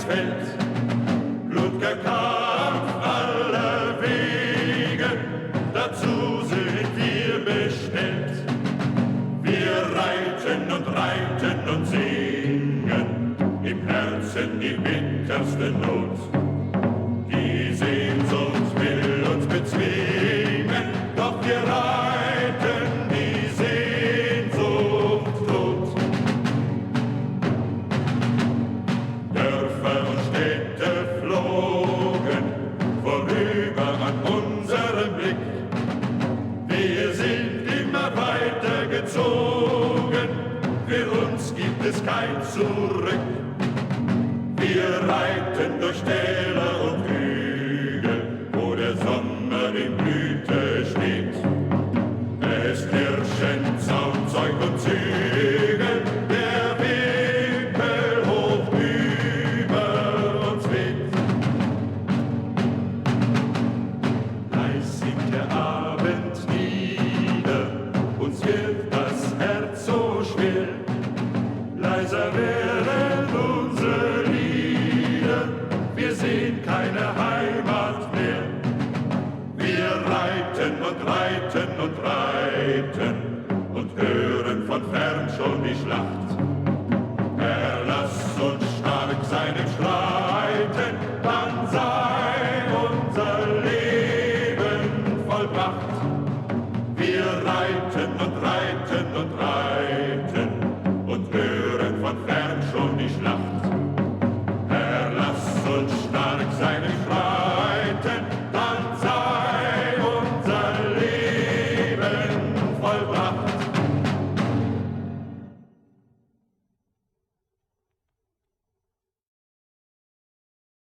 ins Feld. Blutger Kampf aller Wege, dazu sind wir bestellt. Wir reiten und singen, im Herzen die bitterste Not. Die Sehnsucht will uns bezwingen, doch wir reiten die Sehnsucht tot. Dörfer und Städte flogen vorüber an unserem Blick. Wir sind immer weiter gezogen, für uns gibt es kein Zurück. Wir reiten durch Täler und Hügel, wo der Sommer in Blüte steht. Es knirschen Zaunzeug und Zügel, der Wimpel hoch über uns weht. Leis sinkt der Abend nieder, uns wird das Herz so schwer. Leiser werden unsere Lieder, wir sehen keine Heimat mehr. Wir reiten und hören von fern schon die Schlacht.